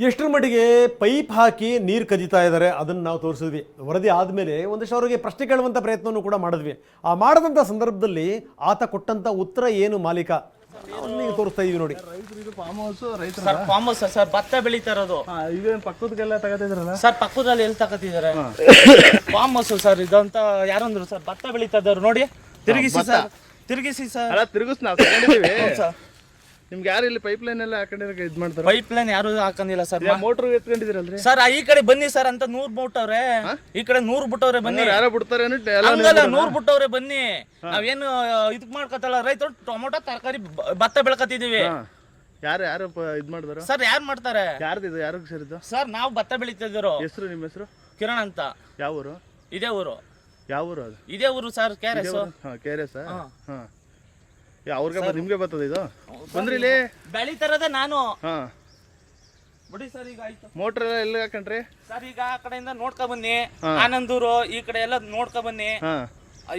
ಎಷ್ಟರ ಮಟ್ಟಿಗೆ ಪೈಪ್ ಹಾಕಿ ನೀರು ಕದೀತಾ ಇದ್ದಾರೆ ಅದನ್ನು ನಾವು ತೋರಿಸಿದ್ವಿ. ವರದಿ ಆದಮೇಲೆ ಒಂದಷ್ಟು ಅವರಿಗೆ ಪ್ರಶ್ನೆ ಕೇಳುವಂಥ ಪ್ರಯತ್ನವನ್ನು ಕೂಡ ಮಾಡಿದ್ವಿ. ಆ ಮಾಡಿದಂಥ ಸಂದರ್ಭದಲ್ಲಿ ಆತ ಕೊಟ್ಟಂಥ ಉತ್ತರ ಏನು ಮಾಲೀಕ ಅದನ್ನ ತೋರಿಸ್ತಾ ಇದೀವಿ ನೋಡಿ. ಫಾರ್ಮ್ ಹೌಸ್ ಸರ್, ಭತ್ತ ಬೆಳೀತಾ ಇರೋದು. ಇವೇನು ಪಕ್ಕದಕ್ಕೆಲ್ಲ ತಗೋತಿದ್ರಲ್ಲ ಸರ್, ಪಕ್ಕದಲ್ಲಿ ಎಲ್ಲಿ ತಗೋತಿದ್ದಾರೆ? ಫಾರ್ಮ್ ಹೌಸ್ ಸರ್ ಇದಂತ ಯಾರಂದ್ರು ಸರ್, ಭತ್ತ ಬೆಳೀತಾ ಇದ್ದವ್ರು ನೋಡಿ. ತಿರುಗಿಸಿ ಸರ್, ತಿರುಗಿಸಿ ಸರ್. ಅಲ್ಲ ತಿರುಗಿಸ್ ನಾವು ತಗೊಂಡಿದ್ದೀವಿ. ಸರ್, ನಿಮ್ಗೆ ಯಾರು ಇಲ್ಲಿ ಪೈಪ್ ಲೈನ್ ಎಲ್ಲ ಹಾಕೊಂಡಿದ್ರೆ ಇದು ಮಾಡ್ತಾರೆ? ಪೈಪ್ ಲೈನ್ ಯಾರು ಹಾಕೊಂಡಿಲ್ಲ ಸರ್. ಮೋಟ್ರ್ ಎತ್ಕೊಂಡಿದ್ದೀರಲ್ರಿ ಸರ್, ಈ ಕಡೆ ಬನ್ನಿ ಸರ್ ಅಂತ 100 ಬಿಟ್ಟವ್ರೆ, ಈ ಕಡೆ 100 ಬಿಟ್ಟವ್ರೆ ಬನ್ನಿ. ಯಾರೋ ಬಿಡ್ತಾರೆ ಹಂಗಲ್ಲ, 100 ಬಿಟ್ಟವ್ರೆ ಬನ್ನಿ. ನಾವೇನು ಇದಕ್ ಮಾಡ್ಕೊತಲ್ಲ, ರೈತರು ಟೊಮೊಟೊ ತರಕಾರಿ ಭತ್ತ ಬೆಳ್ಕತ್ತಿದೀವಿ. ಯಾರು ಯಾರು ಇದು ಮಾಡಿದಾರ ಸರ್? ಯಾರು ಮಾಡ್ತಾರೆ? ಯಾರ್ದಿದು? ಯಾರಿಗೆ ಸೇರಿದ್ದು ಸರ್? ನಾವು ಭತ್ತ ಬೆಳೀತಿದ್ರು. ಹೆಸರು? ನಿಮ್ಮ ಹೆಸರು? ಕಿರಣ್ ಅಂತ. ಯಾವ ಊರು? ಇದೇ ಊರು. ಯಾವ ಊರು ಅದು? ಇದೇ ಊರು ಸರ್, KRS. KRS. ಹಾಂ, ಅವ್ರಿಗೆ ನಿಮ್ಗೆ ಬರ್ತದೆ ಇದು? ಬಂದ್ರಿ ಇಲ್ಲಿ ಬೆಳೀತಾರದೆ ನಾನು. ಹಾಂ, ಬಿಡಿ ಸರ್. ಈಗ ಆಯ್ತು. ಮೋಟ್ರ್ ಎಲ್ಲ ಎಲ್ಲಿ ಹಾಕೊಂಡ್ರಿ ಸರ್? ಈಗ ಆ ಕಡೆಯಿಂದ ನೋಡ್ಕೊ ಬನ್ನಿ, ಆನಂದೂರು ಈ ಕಡೆ ಎಲ್ಲ ನೋಡ್ಕೊ ಬನ್ನಿ. ಹಾಂ,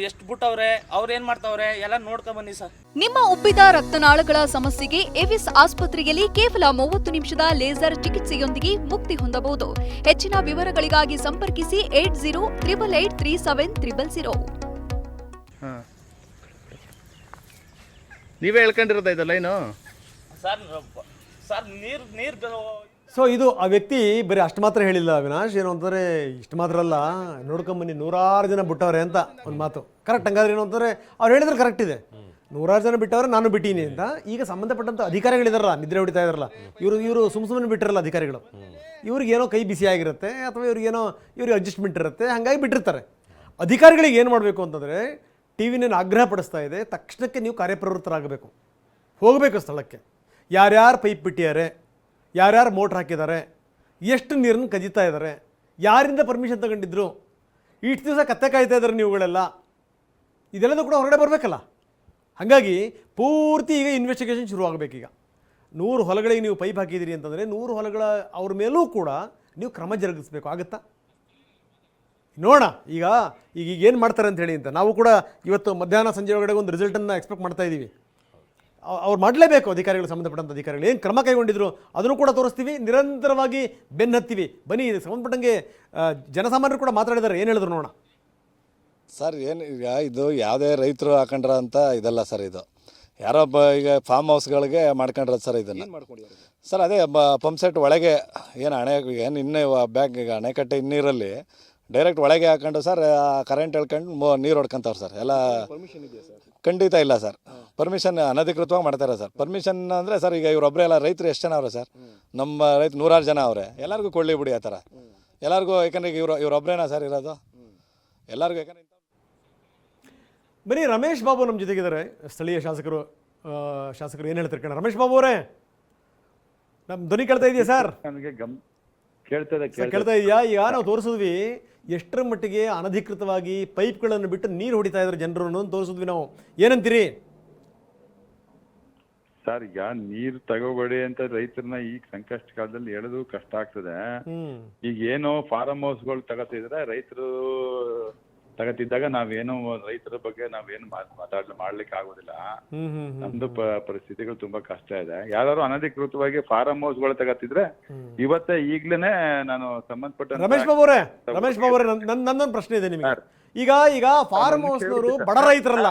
ಎಷ್ಟು ಬಿಟ್ಟವ್ರೆ, ಅವ್ರು ಏನ್ ಮಾಡ್ತಾವ್ರೆ ಎಲ್ಲ ನೋಡ್ಕೊ ಬನ್ನಿ ಸರ್. ನಿಮ್ಮ ಉಬ್ಬಿದ ರಕ್ತನಾಳಗಳ ಸಮಸ್ಯೆಗೆ ಎವಿಸ್ ಆಸ್ಪತ್ರೆಯಲ್ಲಿ ಕೇವಲ 30 ನಿಮಿಷದ ಲೇಸರ್ ಚಿಕಿತ್ಸೆಯೊಂದಿಗೆ ಮುಕ್ತಿ ಹೊಂದಬಹುದು. ಹೆಚ್ಚಿನ ವಿವರಗಳಿಗಾಗಿ ಸಂಪರ್ಕಿಸಿ 8088837300. ಹಾಂ. ನೀವೇ ಹೇಳ್ಕೊಂಡಿರೋದ ಇದು ಲೈನು? ಸರ್, ಸರ್ ನೀರ್ ಸೊ ಇದು ಆ ವ್ಯಕ್ತಿ ಬರೀ ಅಷ್ಟು ಮಾತ್ರ ಹೇಳಿಲ್ಲ ಅವಿನಾಶ್. ಏನು ಅಂತಂದರೆ ಇಷ್ಟು ಮಾತ್ರ ಅಲ್ಲ, ನೋಡ್ಕೊಂಬನ್ನಿ 100 ಜನ ಬಿಟ್ಟವ್ರೆ ಅಂತ ಒಂದು ಮಾತು ಕರೆಕ್ಟ್. ಹಂಗಾದ್ರೆ ಏನು ಅಂತಂದರೆ ಅವ್ರು ಹೇಳಿದ್ರೆ ಕರೆಕ್ಟ್ ಇದೆ. 100 ಜನ ಬಿಟ್ಟವ್ರೆ, ನಾನು ಬಿಟ್ಟೀನಿ ಅಂತ. ಈಗ ಸಂಬಂಧಪಟ್ಟಂಥ ಅಧಿಕಾರಿಗಳಿದಾರಲ್ಲ, ನಿದ್ರೆ ಹೊಡಿತಾ ಇದಾರಲ್ಲ, ಇವರು ಸುಮ್ಮನೆ ಬಿಟ್ಟಿರಲ್ಲ ಅಧಿಕಾರಿಗಳು. ಇವ್ರಿಗೇನೋ ಕೈ ಬಿಸಿ ಆಗಿರುತ್ತೆ ಅಥವಾ ಇವ್ರಿಗೇನೋ ಅಡ್ಜಸ್ಟ್ಮೆಂಟ್ ಇರುತ್ತೆ, ಹಾಗಾಗಿ ಬಿಟ್ಟಿರ್ತಾರೆ. ಅಧಿಕಾರಿಗಳಿಗೆ ಏನು ಮಾಡಬೇಕು ಅಂತಂದರೆ, ಟಿವಿನ ಆಗ್ರಹ ಪಡಿಸ್ತಾ ಇದೆ, ತಕ್ಷಣಕ್ಕೆ ನೀವು ಕಾರ್ಯಪ್ರವೃತ್ತರಾಗಬೇಕು, ಹೋಗಬೇಕು ಸ್ಥಳಕ್ಕೆ. ಯಾರ್ಯಾರು ಪೈಪ್ ಬಿಟ್ಟಿದ್ದಾರೆ, ಯಾರ್ಯಾರು ಮೋಟ್ರ್ ಹಾಕಿದ್ದಾರೆ, ಎಷ್ಟು ನೀರನ್ನು ಕದೀತಾ ಇದ್ದಾರೆ, ಯಾರಿಂದ ಪರ್ಮಿಷನ್ ತಗೊಂಡಿದ್ರು, ಇಷ್ಟು ದಿವಸ ಕತ್ತೆ ಕಾಯ್ತಾ ಇದ್ದಾರೆ ನೀವುಗಳೆಲ್ಲ, ಇದೆಲ್ಲದೂ ಕೂಡ ಹೊರಗಡೆ ಬರಬೇಕಲ್ಲ. ಹಾಗಾಗಿ ಪೂರ್ತಿ ಈಗ ಇನ್ವೆಸ್ಟಿಗೇಷನ್ ಶುರುವಾಗಬೇಕೀಗ. 100 ಹೊಲಗಳಿಗೆ ನೀವು ಪೈಪ್ ಹಾಕಿದ್ದೀರಿ ಅಂತಂದರೆ 100 ಹೊಲಗಳ ಅವ್ರ ಮೇಲೂ ಕೂಡ ನೀವು ಕ್ರಮ ಜರುಗಿಸ್ಬೇಕು. ಆಗುತ್ತಾ? ನೋಡೋಣ ಈಗ ಏನು ಮಾಡ್ತಾರೆ ಅಂತ ಹೇಳಿ ಅಂತ. ನಾವು ಕೂಡ ಇವತ್ತು ಮಧ್ಯಾಹ್ನ ಸಂಜೆ ಒಳಗಡೆ ಒಂದು ರಿಸಲ್ಟನ್ನು ಎಕ್ಸ್ಪೆಕ್ಟ್ ಮಾಡ್ತಾ ಇದ್ದೀವಿ. ಅವ್ರು ಮಾಡಲೇಬೇಕು, ಅಧಿಕಾರಿಗಳು, ಸಂಬಂಧಪಟ್ಟಂಥ ಅಧಿಕಾರಿಗಳು ಏನು ಕ್ರಮ ಕೈಗೊಂಡಿದ್ರು ಅದನ್ನು ಕೂಡ ತೋರಿಸ್ತೀವಿ. ನಿರಂತರವಾಗಿ ಬೆನ್ನು ಹತ್ತೀವಿ. ಬನ್ನಿ, ಇದಕ್ಕೆ ಸಂಬಂಧಪಟ್ಟಂಗೆ ಜನಸಾಮಾನ್ಯರು ಕೂಡ ಮಾತಾಡಿದ್ದಾರೆ, ಏನು ಹೇಳಿದ್ರು ನೋಡೋಣ. ಸರ್, ಏನು ಈಗ ಇದು ಯಾವುದೇ ರೈತರು ಹಾಕೊಂಡ್ರ ಅಂತ ಇದಲ್ಲ ಸರ್. ಇದು ಯಾರೋ ಈಗ ಫಾರ್ಮ್ ಹೌಸ್ಗಳಿಗೆ ಮಾಡ್ಕೊಂಡ್ರ ಸರ್. ಇದನ್ನು ಸರ್ ಅದೇ ಪಂಪ್ ಸೆಟ್ ಒಳಗೆ ಏನು ಏನು ಇನ್ನೇ ಬ್ಯಾಗ್ ಈಗ ಅಣೆಕಟ್ಟೆ ನೀರಲ್ಲಿ ಡೈರೆಕ್ಟ್ ಒಳಗೆ ಹಾಕೊಂಡು ಸರ್ ಕರೆಂಟ್ ಹೇಳ್ಕೊಂಡು ನೀರು ಹೊಡ್ಕೊಂತವ್ರು ಸರ್. ಎಲ್ಲ ಖಂಡಿತ ಇಲ್ಲ ಸರ್. ಪರ್ಮಿಷನ್ ಅನಧಿಕೃತವಾಗಿ ಮಾಡ್ತಾರೆ ಸರ್. ಪರ್ಮಿಷನ್ ಅಂದರೆ ಸರ್ ಈಗ ಇವರೊಬ್ಬರೇ ಎಲ್ಲ ರೈತರು ಎಷ್ಟು ಜನ ಅವ್ರೆ ಸರ್? ನಮ್ಮ ರೈತ 100 ಜನ ಅವರೇ. ಎಲ್ಲರಿಗೂ ಕೊಳ್ಳಿ ಬಿಡಿ ಆ ಥರ ಎಲ್ಲರಿಗೂ. ಯಾಕಂದರೆ ಇವರೊಬ್ಬರೇನಾ ಸರ್ ಇರೋದು? ಎಲ್ಲರಿಗೂ. ಯಾಕಂದರೆ ಬನ್ನಿ, ರಮೇಶ್ ಬಾಬು ನಮ್ಮ ಜೊತೆಗಿದ್ದಾರೆ, ಸ್ಥಳೀಯ ಶಾಸಕರು ಏನು ಹೇಳ್ತಾರೆ ಕಣ? ರಮೇಶ್ ಬಾಬು ಅವರೇ, ನಮ್ಮ ಧ್ವನಿ ಕೇಳ್ತಾ ಇದೆಯಾ ಸರ್? ನನಗೆ ಕೇಳ್ತಾ ಇದೆಯಾ? ಈಗ ನಾವು ತೋರಿಸಿದ್ವಿ ಎಷ್ಟರ ಮಟ್ಟಿಗೆ ಅನಧಿಕೃತವಾಗಿ ಪೈಪ್ಗಳನ್ನು ಬಿಟ್ಟು ನೀರು ಹೊಡಿತಾ ಇದ್ದಾರೆ ಜನರು ಅನ್ನೋದು ತೋರಿಸಿದ್ವಿ ನಾವು. ಏನಂತೀರಿ ಸರ್? ಈಗ ನೀರು ತಗೋಬೇಡಿ ಅಂತ ರೈತರನ್ನ ಈಗ ಸಂಕಷ್ಟ ಕಾಲದಲ್ಲಿ ಹೇಳೋದು ಕಷ್ಟ ಆಗ್ತದೆ. ಈಗ ಏನೋ ಫಾರ್ಮ್ ಹೌಸ್ಗಳು ತಗೋತಿದ್ರೆ ರೈತರು ತಗೋತಿದ್ದಾಗ ನಾವೇನು ರೈತರ ಬಗ್ಗೆ ನಾವೇನು ಮಾಡ್ಲಿಕ್ಕೆ ಆಗೋದಿಲ್ಲ. ನಮ್ದು ಪರಿಸ್ಥಿತಿಗಳು ತುಂಬಾ ಕಷ್ಟ ಇದೆ. ಯಾರು ಅನಧಿಕೃತವಾಗಿ ಫಾರ್ಮ್ ಹೌಸ್ಗಳು ತಗೋತಿದ್ರೆ ಇವತ್ತೇ ಈಗ್ಲೇನೆ ನಾನು ಸಂಬಂಧಪಟ್ಟ ರಮೇಶ್ ಬಾಬು ಅವರೇ ನನ್ನೊಂದು ಪ್ರಶ್ನೆ ಇದೆ ನಿಮಗೆ. ಈಗ ಫಾರ್ಮ್ ಹೌಸ್ನವರು ಬಡ ರೈತರಲ್ಲ.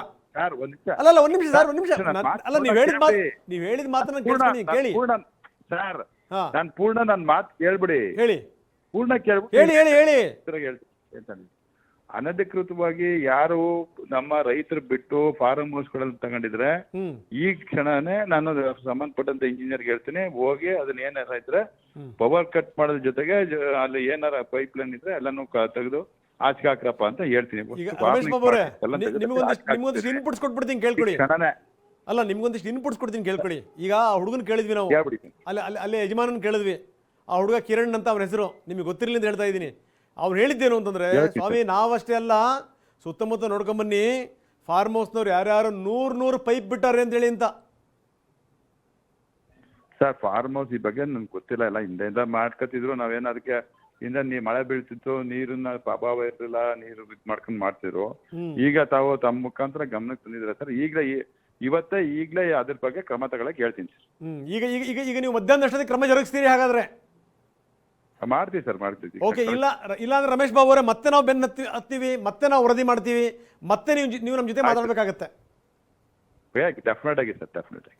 ಅಲ್ಲ ಒಂದ್ ನಿಮಿಷ ಸರ್, ಒಂದ್ ನಿಮಿಷ. ಅಲ್ಲ, ನೀವ್ ಹೇಳಿದ ಮಾತನ್ನ ಕೇಳಿ ಸರ್. ನಾನು ಪೂರ್ಣ ನನ್ನ ಮಾತು ಕೇಳ್ಬಿಡಿ. ಹೇಳಿ, ಪೂರ್ಣ ಕೇಳ್ಬಿಡಿ. ಹೇಳಿ. ಅನಧಿಕೃತವಾಗಿ ಯಾರು ನಮ್ಮ ರೈತರು ಬಿಟ್ಟು ಫಾರ್ಮ್ ಹೌಸ್ಗಳಲ್ಲಿ ತಗೊಂಡಿದ್ರೆ ಈ ಕ್ಷಣನೇ ನಾನು ಸಂಬಂಧಪಟ್ಟಂತ ಇಂಜಿನಿಯರ್ಗೆ ಹೇಳ್ತೀನಿ, ಹೋಗಿ ಅದನ್ನ ಏನಾರ ಇದ್ರೆ ಪವರ್ ಕಟ್ ಮಾಡೋದ್ರ ಜೊತೆಗೆ ಅಲ್ಲಿ ಏನಾರ ಪೈಪ್ ಲೈನ್ ಇದ್ರೆ ಎಲ್ಲಾನು ತೆಗೆದು ಆಚೆ ಹಾಕ್ರಪ್ಪ ಅಂತ ಹೇಳ್ತೀನಿ. ನಿಮ್ಗೊಂದಿಷ್ಟು ಇನ್ಪುಟ್ಸ್ ಕೊಟ್ಬಿಡ್ತೀನಿ ಕೇಳ್ಕೊಳ್ಳಿ. ಅಲ್ಲ, ನಿಮ್ಗೊಂದಿಷ್ಟು ಇನ್ಪುಟ್ಸ್ ಕೊಡ್ತೀನಿ ಕೇಳ್ಕೊಳ್ಳಿ. ಈಗ ಆ ಹುಡುಗನ್ ಕೇಳಿದ್ವಿ ನಾವು, ಅಲ್ಲೇ ಯಜಮಾನನ್ ಕೇಳಿದ್ವಿ. ಆ ಹುಡುಗ ಕಿರಣ್ ಅಂತ ಅವ್ರ ಹೆಸರು, ನಿಮಗೆ ಗೊತ್ತಿರಲಿ ಅಂತ ಹೇಳ್ತಾ ಇದ್ದೀನಿ. ಅವ್ರು ಹೇಳಿದ್ದೇನು ಅಂತಂದ್ರೆ, ಸ್ವಾಮಿ ನಾವಷ್ಟೇ ಅಲ್ಲ, ಸುತ್ತಮುತ್ತ ನೋಡ್ಕೊಂಬನ್ನಿ, ಫಾರ್ಮ್ ಹೌಸ್ನವ್ರು ಯಾರ್ಯಾರು 100 ಪೈಪ್ ಬಿಟ್ಟಾರೆ ಅಂತ ಹೇಳಿ ಅಂತ. ಸರ್, ಫಾರ್ಮ್ ಹೌಸ್ ಈ ಬಗ್ಗೆ ನನ್ಗೆ ಗೊತ್ತಿಲ್ಲ. ಎಲ್ಲ ಹಿಂದೆಯಿಂದ ಮಾಡ್ಕೊತಿದ್ರು. ನಾವೇನು ಅದಕ್ಕೆ ಹಿಂದೆ ಮಳೆ ಬೀಳ್ತಿತ್ತು, ನೀರನ್ನ ಅಭಾವ ಇರಲಿಲ್ಲ, ನೀರು ಇದು ಮಾಡ್ಕೊಂಡು ಮಾಡ್ತಿದ್ರು. ಈಗ ತಾವು ತಮ್ಮ ಮುಖಾಂತರ ಗಮನಕ್ಕೆ ತಂದಿದ್ರೆ ಸರ್. ಈಗಲೇ ಅದ್ರ ಬಗ್ಗೆ ಕ್ರಮ ತಗೊಳಕ್ ಹೇಳ್ತೀನಿ ಸರ್. ಈಗ ನೀವು ಮಧ್ಯಾಹ್ನ ಅಷ್ಟೊತ್ತಿಗೆ ಕ್ರಮ ಜರುಗಿಸ್ತೀರಿ ಹಾಗಾದ್ರೆ? ಮಾಡ್ತೀವಿ ಸರ್, ಮಾಡ್ತೀವಿ. ಓಕೆ, ಇಲ್ಲ ಅಂದ್ರೆ ರಮೇಶ್ ಬಾಬು ಅವರೇ ಮತ್ತೆ ನಾವು ಬೆನ್ನು ಹತ್ತೀವಿ, ಮತ್ತೆ ನಾವು ವರದಿ ಮಾಡ್ತೀವಿ, ಮತ್ತೆ ನೀವು ನಮ್ಮ ಜೊತೆ ಮಾತಾಡಬೇಕಾಗತ್ತೆ. ಡೆಫಿನೆಟ್ ಆಗಿ ಸರ್, ಡೆಫಿನೆಟ್ ಆಗಿ.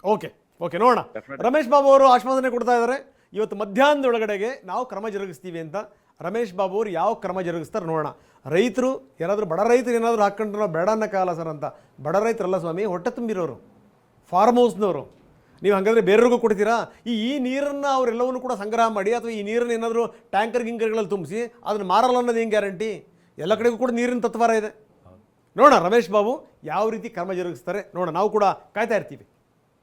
ಓಕೆ ನೋಡೋಣ. ರಮೇಶ್ ಬಾಬು ಅವರು ಆಶ್ವಾಸನೆ ಕೊಡ್ತಾ ಇದ್ದಾರೆ, ಇವತ್ತು ಮಧ್ಯಾಹ್ನದೊಳಗಡೆಗೆ ನಾವು ಕ್ರಮ ಜರುಗಿಸ್ತೀವಿ ಅಂತ. ರಮೇಶ್ ಬಾಬು ಅವರು ಯಾವ ಕ್ರಮ ಜರುಗಿಸ್ತಾರೆ ನೋಡೋಣ. ರೈತರು ಏನಾದರೂ, ಬಡ ರೈತರು ಏನಾದರೂ ಹಾಕ್ಕೊಂಡ್ರೆ ನಾವು ಬೇಡ ಅನ್ನೋ ಕಾಲ ಸರ್ ಅಂತ. ಬಡ ರೈತರಲ್ಲ ಸ್ವಾಮಿ, ಹೊಟ್ಟೆ ತುಂಬಿರೋರು, ಫಾರ್ಮ್ ಹೌಸ್ನವರು. ನೀವು ಹಾಗಾದರೆ ಬೇರೆಯವ್ರಿಗೂ ಕೊಡ್ತೀರಾ? ಈ ನೀರನ್ನು ಅವರೆಲ್ಲವನ್ನೂ ಕೂಡ ಸಂಗ್ರಹ ಮಾಡಿ, ಅಥವಾ ಈ ನೀರನ್ನು ಏನಾದರೂ ಗಿಂಕರ್ಗಳಲ್ಲಿ ತುಂಬಿಸಿ ಅದನ್ನು ಮಾರಲ್ಲ ಅನ್ನೋದು ಏನು ಗ್ಯಾರಂಟಿ? ಎಲ್ಲ ಕಡೆಗೂ ಕೂಡ ನೀರಿನ ತತ್ವಾರ ಇದೆ. ನೋಡೋಣ ರಮೇಶ್ ಬಾಬು ಯಾವ ರೀತಿ ಕ್ರಮ ಜರುಗಿಸ್ತಾರೆ ನೋಡೋಣ. ನಾವು ಕೂಡ ಕಾಯ್ತಾ ಇರ್ತೀವಿ.